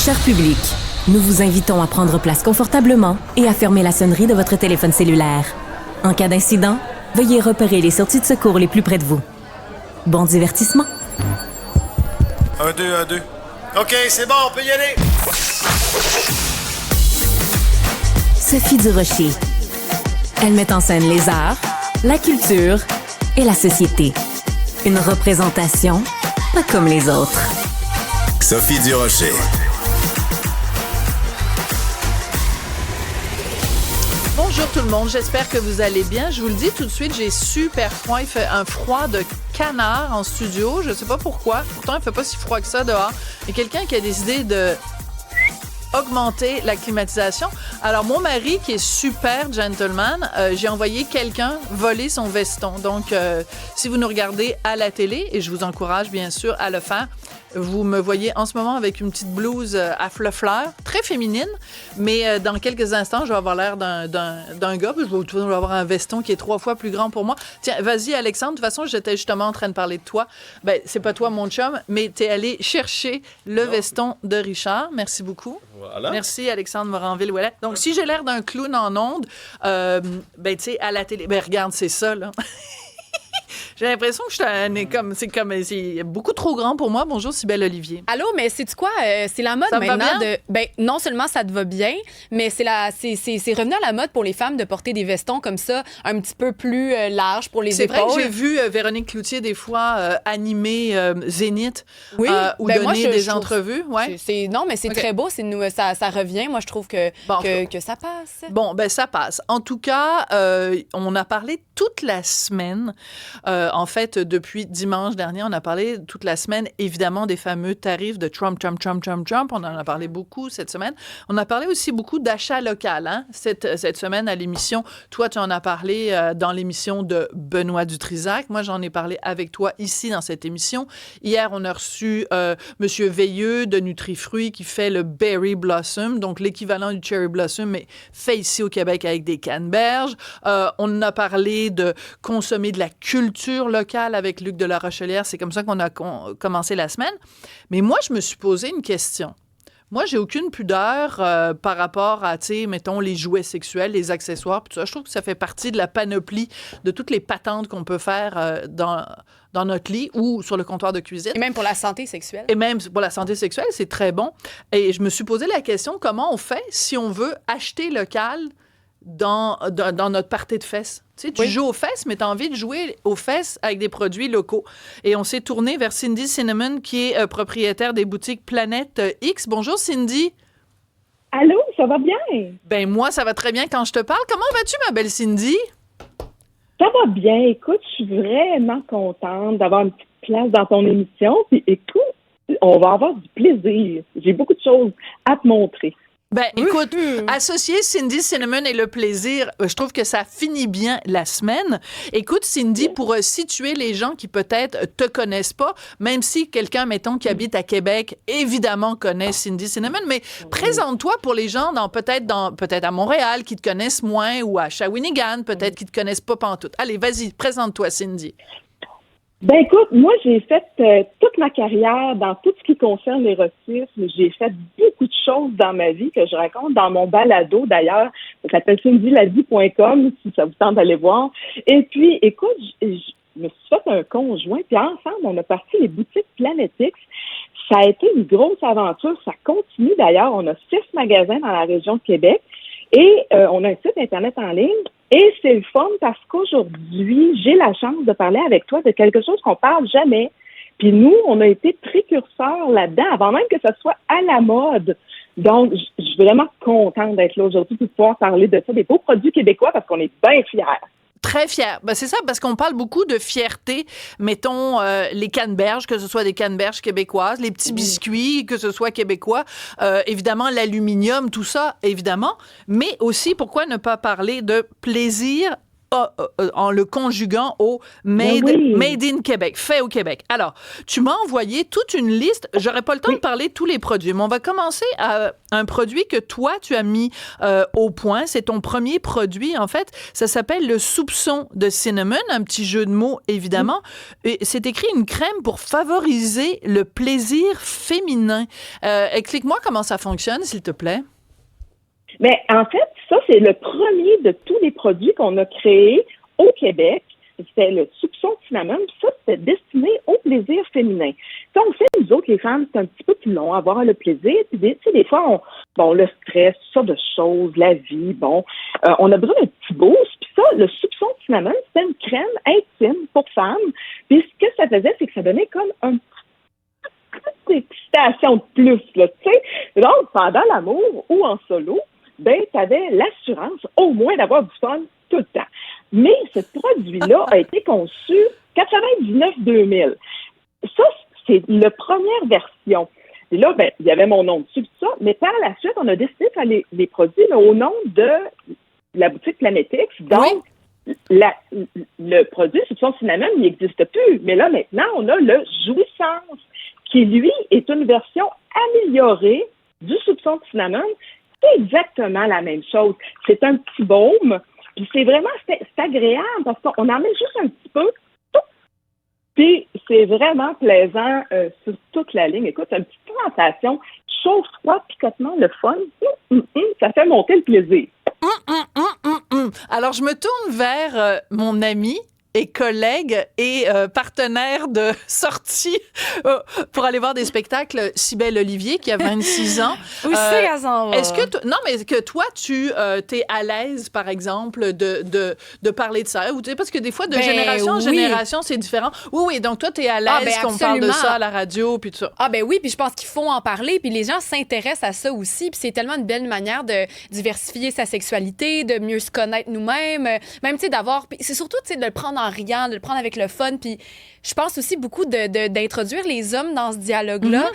Cher public, nous vous invitons à prendre place confortablement et à fermer la sonnerie de votre téléphone cellulaire. En cas d'incident, veuillez repérer les sorties de secours les plus près de vous. Bon divertissement. 1, 2, 1, 2. OK, c'est bon, on peut y aller. Sophie Durocher. Elle met en scène les arts, la culture et la société. Une représentation pas comme les autres. Sophie Durocher. Bonjour tout le monde, j'espère que vous allez bien. Je vous le dis tout de suite, j'ai super froid. Il fait un froid de canard en studio. Je sais pas pourquoi. Pourtant, il fait pas si froid que ça dehors. Il y a quelqu'un qui a décidé de augmenter la climatisation. Alors, mon mari, qui est super gentleman, j'ai envoyé quelqu'un voler son veston. Donc, si vous nous regardez à la télé, et je vous encourage bien sûr à le faire, vous me voyez en ce moment avec une petite blouse à fleurs, très féminine, mais dans quelques instants, je vais avoir l'air d'un gars, puis je vais avoir un veston qui est 3 fois plus grand pour moi. Tiens, vas-y Alexandre, de toute façon, j'étais justement en train de parler de toi. Ben, c'est pas toi mon chum, mais t'es allé chercher le veston de Richard. Merci beaucoup. Voilà. Merci Alexandre Moranville-Ouellet. Donc, si j'ai l'air d'un clown en ondes, ben, tu sais, à la télé, ben, regarde, c'est ça, là. J'ai l'impression que c'est beaucoup trop grand pour moi. Bonjour, Cybèle Olivier. Allô, mais sais-tu quoi? C'est la mode Ça va maintenant bien? Ben, non seulement ça te va bien, mais c'est revenu à la mode pour les femmes de porter des vestons comme ça, un petit peu plus larges pour les épaules. C'est vrai que j'ai vu Véronique Cloutier des fois animer Zénith ou ben moi, donner des entrevues. Ouais. Non, mais c'est très beau. Ça revient. Moi, je trouve que ça passe. Bon, ben ça passe. En tout cas, on a parlé toute la semaine. En fait, depuis dimanche dernier, on a parlé toute la semaine, évidemment, des fameux tarifs de Trump. On en a parlé beaucoup cette semaine. On a parlé aussi beaucoup d'achat local, hein, cette semaine à l'émission. Toi, tu en as parlé dans l'émission de Benoît Dutrisac. Moi, j'en ai parlé avec toi ici dans cette émission. Hier, on a reçu Monsieur Veilleux de Nutrifruits qui fait le Berry Blossom, donc l'équivalent du Cherry Blossom, mais fait ici au Québec avec des canneberges. On a parlé de consommer de la culture locale avec Luc de la Rochelière. C'est comme ça qu'on a commencé la semaine. Mais moi, je me suis posé une question. Moi, j'ai aucune pudeur par rapport à, tu sais, mettons, les jouets sexuels, les accessoires, tout ça. Je trouve que ça fait partie de la panoplie de toutes les patentes qu'on peut faire dans notre lit ou sur le comptoir de cuisine. Et même pour la santé sexuelle. Et même pour la santé sexuelle, c'est très bon. Et je me suis posé la question, comment on fait si on veut acheter local dans notre party de fesses? Tu sais, tu joues aux fesses, mais tu as envie de jouer aux fesses avec des produits locaux. Et on s'est tourné vers Cindy Cinnamon, qui est propriétaire des boutiques Planète X. Bonjour, Cindy. Allô, ça va bien? Ben moi, ça va très bien quand je te parle. Comment vas-tu, ma belle Cindy? Ça va bien. Écoute, je suis vraiment contente d'avoir une petite place dans ton émission. Puis écoute, on va avoir du plaisir. J'ai beaucoup de choses à te montrer. Ben, écoute, associer Cindy Cinnamon et le plaisir, je trouve que ça finit bien la semaine. Écoute, Cindy, pour situer les gens qui peut-être te connaissent pas, même si quelqu'un, mettons, qui habite à Québec, évidemment connaît Cindy Cinnamon, mais présente-toi pour les gens peut-être à Montréal, qui te connaissent moins, ou à Shawinigan, peut-être qui te connaissent pas pantoute. Allez, vas-y, présente-toi, Cindy. Ben écoute, moi j'ai fait toute ma carrière dans tout ce qui concerne l'érotisme. J'ai fait beaucoup de choses dans ma vie que je raconte dans mon balado d'ailleurs. Ça s'appelle cindyladie.com si ça vous tente d'aller voir. Et puis écoute, je me suis fait un conjoint puis ensemble on a parti les boutiques Planète X. Ça a été une grosse aventure. Ça continue d'ailleurs. On a 6 magasins dans la région de Québec et on a un site internet en ligne. Et c'est le fun parce qu'aujourd'hui, j'ai la chance de parler avec toi de quelque chose qu'on parle jamais. Puis nous, on a été précurseurs là-dedans avant même que ça soit à la mode. Donc, je suis vraiment contente d'être là aujourd'hui pour pouvoir parler de ça, des beaux produits québécois parce qu'on est bien fiers. Très fière. Ben, c'est ça, parce qu'on parle beaucoup de fierté. Mettons, les canneberges, que ce soit des canneberges québécoises, les petits biscuits, que ce soit québécois, évidemment, l'aluminium, tout ça, évidemment. Mais aussi, pourquoi ne pas parler de plaisir en le conjuguant au made in Québec, fait au Québec. Alors, tu m'as envoyé toute une liste. J'aurais pas le temps de parler de tous les produits, mais on va commencer à un produit que toi, tu as mis au point. C'est ton premier produit, en fait. Ça s'appelle le soupçon de cinnamon, un petit jeu de mots, évidemment. Et c'est écrit une crème pour favoriser le plaisir féminin. Explique-moi comment ça fonctionne, s'il te plaît. Mais en fait, ça, c'est le premier de tous les produits qu'on a créés au Québec. C'était le soupçon de cinnamon. Puis ça, c'était destiné au plaisir féminin. Ça, on sait, nous autres, les femmes, c'est un petit peu plus long à avoir le plaisir. Puis, tu sais, des fois, le stress, toutes sortes de choses, la vie, on a besoin d'un petit boost. Puis ça, le soupçon de cinnamon, c'était une crème intime pour femmes. Puis ce que ça faisait, c'est que ça donnait comme un petite excitation de plus, là, tu sais. Donc, pendant l'amour ou en solo, tu avais l'assurance, au moins, d'avoir du fun tout le temps. Mais ce produit-là a été conçu 99-2000. Ça, c'est la première version. Et là, il y avait mon nom dessus, tout ça, mais par la suite, on a décidé de faire les produits là, au nom de la boutique Planetix. Donc, le produit soupçon cinnamon, il n'existe plus. Mais là, maintenant, on a le Jouissance, qui, lui, est une version améliorée du soupçon de cinnamon. C'est exactement la même chose. C'est un petit baume, puis c'est agréable parce qu'on en met juste un petit peu, puis c'est vraiment plaisant sur toute la ligne. Écoute, c'est une petite présentation, chaud, froid, picotement, le fun, ça fait monter le plaisir. Alors, je me tourne vers mon ami et collègue et partenaire de sortie pour aller voir des spectacles, Cybèle Olivier, qui a 26 ans. Où c'est qu'elle s'en va? Est-ce que non, mais est-ce que toi, tu t'es à l'aise, par exemple, de parler de ça? Ou, parce que des fois, de génération en génération, c'est différent. Oui, donc toi, t'es à l'aise qu'on parle de ça à la radio, puis tout ça. Ah ben oui, puis je pense qu'il faut en parler, puis les gens s'intéressent à ça aussi, puis c'est tellement une belle manière de diversifier sa sexualité, de mieux se connaître nous-mêmes, même, tu sais, d'avoir... C'est surtout, tu sais, de le prendre en riant, de le prendre avec le fun, puis je pense aussi beaucoup d'introduire les hommes dans ce dialogue-là.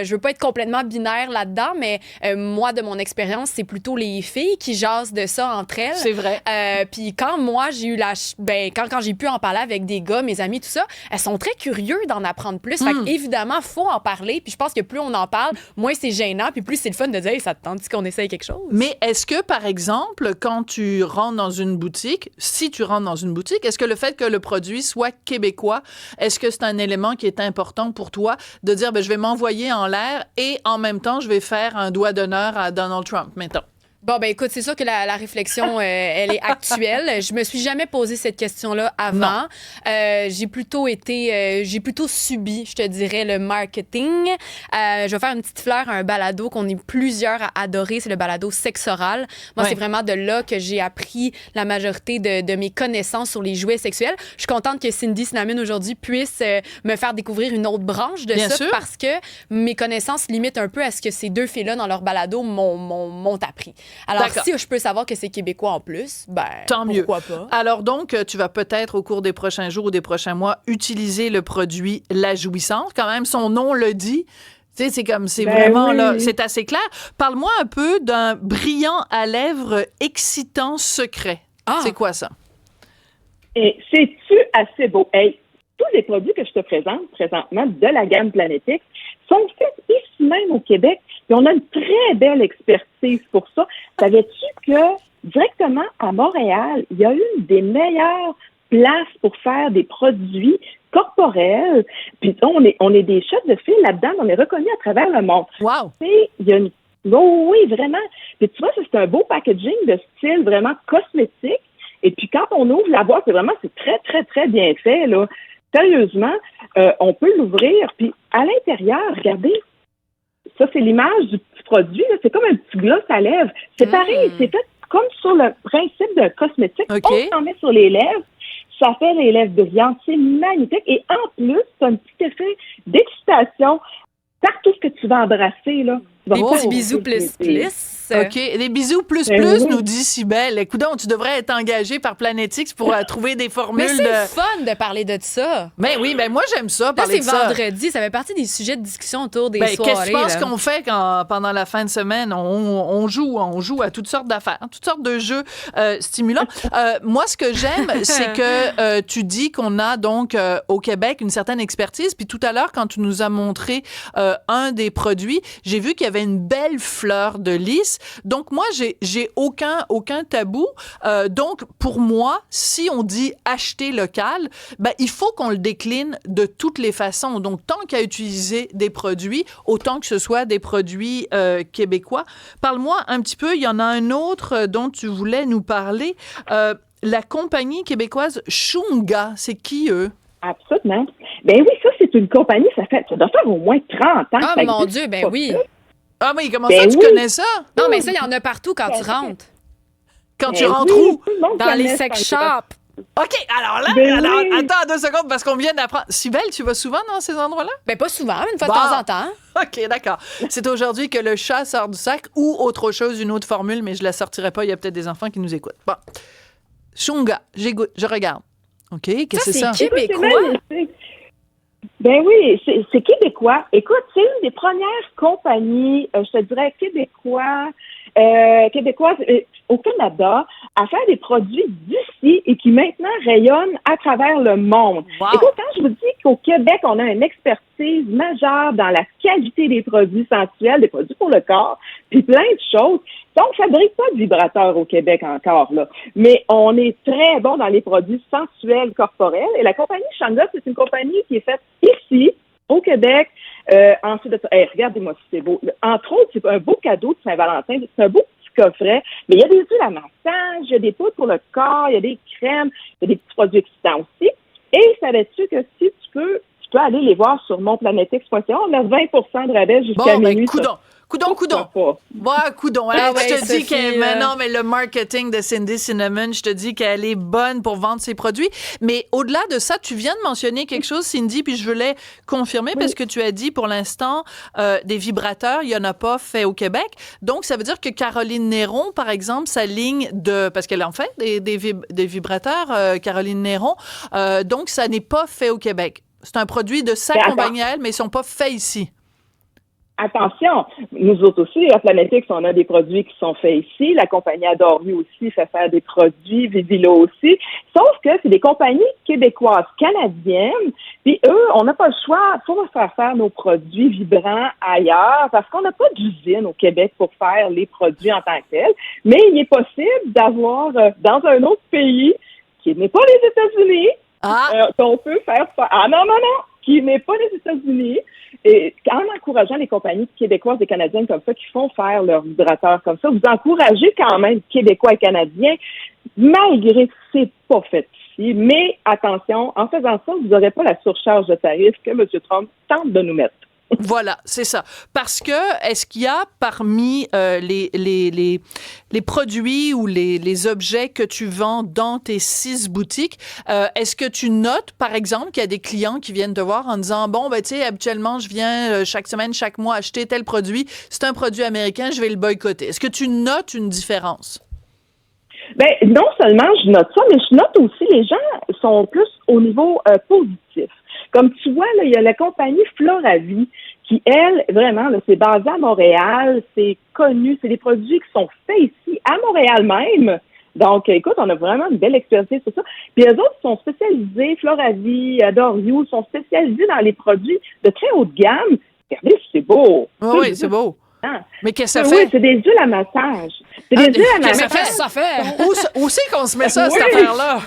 Je veux pas être complètement binaire là-dedans, mais moi, de mon expérience, c'est plutôt les filles qui jasent de ça entre elles. C'est vrai. Puis quand moi, j'ai eu quand j'ai pu en parler avec des gars, mes amis, tout ça, elles sont très curieux d'en apprendre plus. Fait qu'évidemment, faut en parler, puis je pense que plus on en parle, moins c'est gênant, puis plus c'est le fun de dire hey, ça te tente qu'on essaye quelque chose? Mais est-ce que, par exemple, quand tu rentres dans une boutique, si tu rentres dans une boutique, est-ce que le fait que le produit soit québécois, est-ce que c'est un élément qui est important pour toi de dire, je vais m'envoyer en l'air et en même temps, je vais faire un doigt d'honneur à Donald Trump, mettons? Bon, écoute, c'est sûr que la réflexion, elle est actuelle. Je me suis jamais posé cette question-là avant. J'ai plutôt subi, je te dirais, le marketing. Je vais faire une petite fleur à un balado qu'on est plusieurs à adorer. C'est le balado Sexoral. Moi, c'est vraiment de là que j'ai appris la majorité de mes connaissances sur les jouets sexuels. Je suis contente que Cindy Cinnamon, aujourd'hui, puisse me faire découvrir une autre branche de ça parce que mes connaissances limitent un peu à ce que ces deux filles-là, dans leur balado, m'ont appris. Alors, si je peux savoir que c'est québécois en plus, tant mieux. Pourquoi pas? Alors donc, tu vas peut-être au cours des prochains jours ou des prochains mois utiliser le produit La Jouissance. Quand même, son nom le dit. Tu sais, c'est vraiment là, c'est assez clair. Parle-moi un peu d'un brillant à lèvres excitant secret. C'est quoi ça? Et c'est-tu assez beau? Hey, tous les produits que je te présente présentement de la gamme Planetix sont faits ici même au Québec. Et on a une très belle expertise pour ça. Savais-tu que directement à Montréal, il y a une des meilleures places pour faire des produits corporels? Puis on est des chefs de file là-dedans, on est reconnus à travers le monde. Wow! Il y a une... oui, vraiment. Puis tu vois, c'est un beau packaging de style vraiment cosmétique. Et puis quand on ouvre la boîte, c'est très, très, très bien fait, là. Sérieusement, on peut l'ouvrir. Puis à l'intérieur, regardez, ça, c'est l'image du petit produit. Là. C'est comme un petit gloss à lèvres. C'est pareil, c'est fait comme sur le principe d'un cosmétique. On s'en met sur les lèvres. Ça fait les lèvres brillantes. C'est magnifique. Et en plus, c'est un petit effet d'excitation partout ce que tu vas embrasser. Là. Des petits bisous plus. OK. Les bisous plus, oui. nous dit Cybèle. Écoute, tu devrais être engagé par Planetix pour trouver des formules Mais c'est le fun de parler de ça. Ben oui, ben moi, j'aime ça, Là, parler c'est de ça. vendredi. Ça fait partie des sujets de discussion autour des Ben, soirées. qu'est-ce que tu penses là? qu'on fait pendant la fin de semaine? On joue à toutes sortes d'affaires, toutes sortes de jeux stimulants. Moi, ce que j'aime, c'est que tu dis qu'on a donc au Québec une certaine expertise. Puis tout à l'heure, quand tu nous as montré un des produits, j'ai vu qu'il y avait une belle fleur de lys. Donc moi, j'ai aucun tabou. Donc pour moi, si on dit acheter local, ben il faut qu'on le décline de toutes les façons. Donc tant qu'à utiliser des produits, autant que ce soit des produits québécois. Parle-moi un petit peu, il y en a un autre dont tu voulais nous parler. La compagnie québécoise Shunga, c'est qui eux? Absolument. Ben oui, ça, c'est une compagnie, ça doit faire au moins 30 ans. Ah, ça mon existe Dieu, ben pas oui. ça. Ah mais comment Ben ça, tu oui. connais ça? Non, mais ça, il y en a partout quand tu rentres. Quand tu Ben rentres oui, où? tout le monde Dans les connaît sex ça. shops. OK, alors là, Ben oui. attends 2 secondes parce qu'on vient d'apprendre. Cybèle, tu vas souvent dans ces endroits-là? Ben, pas souvent, une fois Bon. de temps en temps. OK, d'accord. C'est aujourd'hui que le chat sort du sac ou autre chose, une autre formule, mais je la sortirai pas. Il y a peut-être des enfants qui nous écoutent. Bon. Shunga, je regarde. OK, qu'est-ce que c'est ça? c'est québécois. Ben oui, c'est québécois. Écoute, c'est une des premières compagnies, je te dirais, québécoises au Canada à faire des produits d'ici et qui maintenant rayonnent à travers le monde. Wow. Écoute, quand je vous dis qu'au Québec, on a une expertise majeure dans la qualité des produits sensuels, des produits pour le corps, puis plein de choses. On ne fabrique pas de vibrateurs au Québec encore, là. Mais on est très bon dans les produits sensuels corporels. Et la compagnie Shunga, c'est une compagnie qui est faite ici, au Québec. Ensuite de ça, regardez-moi si c'est beau. Entre autres, c'est un beau cadeau de Saint-Valentin. C'est un beau petit coffret. Mais il y a des huiles à massage, il y a des poudres pour le corps, il y a des crèmes, il y a des petits produits excitants aussi. Et savais-tu que si tu peux aller les voir sur monplanetix.ca, on a 20% de rabais jusqu'à Bon, ben, minuit. coudonc. Bah, coudonc. Alors, Ah ouais, je te dis Sophie, mais le marketing de Cindy Cinnamon, je te dis qu'elle est bonne pour vendre ses produits. Mais au-delà de ça, tu viens de mentionner quelque chose, Cindy, puis je voulais confirmer parce que tu as dit pour l'instant, des vibrateurs, il n'y en a pas fait au Québec. Donc, ça veut dire que Caroline Néron, par exemple, sa ligne parce qu'elle en fait des vibrateurs, Caroline Néron, donc ça n'est pas fait au Québec. C'est un produit de sa compagnie, mais ils ne sont pas faits ici. Attention, nous autres aussi, à Planetix, on a des produits qui sont faits ici. La compagnie Adore You aussi fait faire des produits, Vivilo aussi. Sauf que c'est des compagnies québécoises, canadiennes. Puis eux, on n'a pas le choix. Il faut faire nos produits vibrants ailleurs parce qu'on n'a pas d'usine au Québec pour faire les produits en tant que tels. Mais il est possible d'avoir dans un autre pays qui n'est pas les États-Unis, qu'on peut faire ça. Ah non, qui n'est pas les États-Unis. Et en encourageant les compagnies québécoises et canadiennes comme ça qui font faire leurs vibrateurs comme ça, vous encouragez quand même Québécois et Canadiens, malgré que c'est pas fait ici. Mais attention, en faisant ça, vous n'aurez pas la surcharge de tarifs que M. Trump tente de nous mettre. Voilà, c'est ça. Parce que, est-ce qu'il y a parmi les produits ou les objets que tu vends dans tes 6 boutiques, est-ce que tu notes, par exemple, qu'il y a des clients qui viennent te voir en disant, bon, ben, tu sais, habituellement, je viens chaque semaine, chaque mois acheter tel produit. C'est un produit américain, je vais le boycotter. Est-ce que tu notes une différence? Ben, non seulement je note ça, mais je note aussi les gens sont plus au niveau positif. Comme tu vois, là, il y a la compagnie Floravie qui, elle, vraiment, là, c'est basé à Montréal, c'est connu, c'est des produits qui sont faits ici, à Montréal même. Donc, écoute, on a vraiment une belle expertise sur ça. Puis les autres sont spécialisés, Floravie, Adore You, sont spécialisés dans les produits de très haute gamme. Regardez, c'est beau. Oui, c'est beau. Mais qu'est-ce que ça Oui, fait? c'est des huiles à massage. C'est des huiles à massage. Qu'est-ce que ça fait? Où c'est qu'on se met ça, cette affaire-là?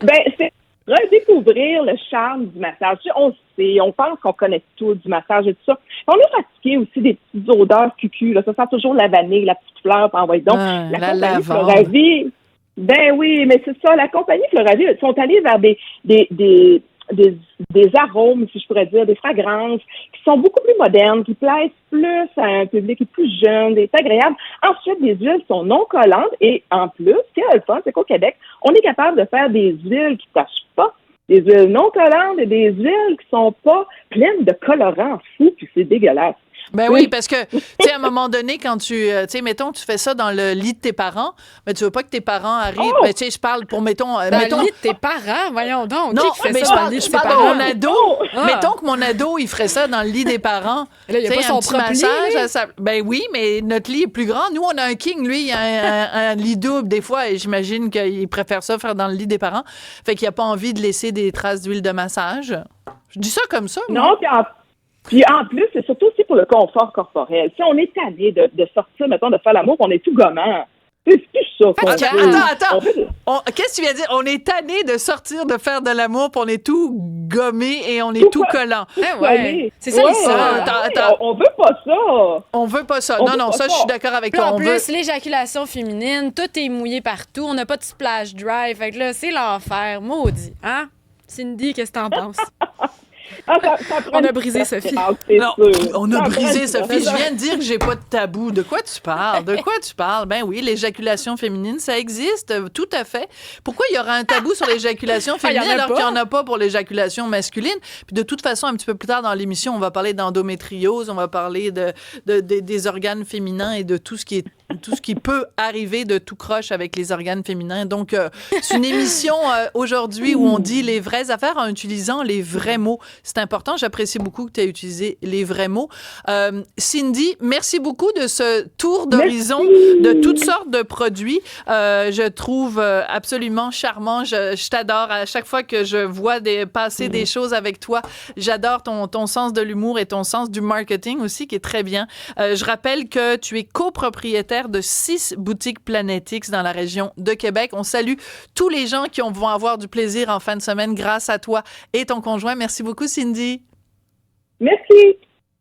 Ben, c'est redécouvrir le charme du massage. Tu sais, on sait, on pense qu'on connaît tout du massage et tout ça. On est fatigué aussi des petites odeurs cucu. Là. Ça sent toujours la vanille, la petite fleur. Envoyez donc. La compagnie lavande. Floravie. Ben oui, mais c'est ça. La compagnie Floravie, ils sont allés vers des arômes, si je pourrais dire, des fragrances qui sont beaucoup plus modernes, qui plaisent plus à un public qui est plus jeune, c'est agréable. Ensuite, les huiles sont non collantes et en plus, ce qui est le fun, c'est qu'au Québec, on est capable de faire des huiles qui tâchent pas, des huiles non collantes et des huiles qui sont pas pleines de colorants fous, puis c'est dégueulasse. Ben oui, parce que, tu sais, à un moment donné, quand tu sais, mettons, tu fais ça dans le lit de tes parents, mais tu veux pas que tes parents arrivent. Ben, tu sais, je parle pour, mettons. Dans le lit de tes parents, voyons donc. Non, qui fait mais ça dans le lit de je tes parle de parents? mon ado. Ah. Mettons que mon ado, il ferait ça dans le lit des parents. Là, il y a Tu sais, pas son un petit propre lit, massage. Ben oui, mais notre lit est plus grand. Nous, on a un king. Lui, il a un lit double des fois, et j'imagine qu'il préfère ça faire dans le lit des parents. Fait qu'il a pas envie de laisser des traces d'huile de massage. Je dis ça comme ça. Non, puis en plus, c'est surtout aussi pour le confort corporel. Si on est tanné de sortir, mettons, de faire l'amour, on est tout gommant. C'est plus ça qu'on veut. Attends. On veut- Qu'est-ce que tu viens de dire? On est tanné de sortir, de faire de l'amour, puis on est tout gommé et on est tout collant. Ouais. C'est ça l'histoire. Attends. On veut pas ça. On veut pas ça. On Non, veut non, pas ça, je ça. suis d'accord avec Puis toi. en On veut... plus, l'éjaculation féminine, tout est mouillé partout. On n'a pas de splash dry. Fait que là, c'est l'enfer. Maudit. Hein? Cindy, qu'est-ce que t'en penses? On a brisé Sophie. Non, on a brisé Sophie. Je viens de dire que j'ai pas de tabou. De quoi tu parles? De quoi tu parles? Ben oui, l'éjaculation féminine, ça existe, tout à fait. Pourquoi il y aura un tabou sur l'éjaculation féminine alors qu'il n'y en a pas pour l'éjaculation masculine? Puis de toute façon, un petit peu plus tard dans l'émission, on va parler d'endométriose, on va parler des organes féminins et de tout ce qui peut arriver de tout croche avec les organes féminins. Donc, c'est une émission aujourd'hui où on dit les vraies affaires en utilisant les vrais mots. C'est important. J'apprécie beaucoup que tu aies utilisé les vrais mots. Cindy, merci beaucoup de ce tour d'horizon de toutes sortes de produits. Je trouve absolument charmant. Je t'adore. À chaque fois que je vois passer des choses avec toi, j'adore ton sens de l'humour et ton sens du marketing aussi, qui est très bien. Je rappelle que tu es copropriétaire de 6 boutiques Planet X dans la région de Québec. On salue tous les gens qui vont avoir du plaisir en fin de semaine grâce à toi et ton conjoint. Merci beaucoup, Cindy. Merci.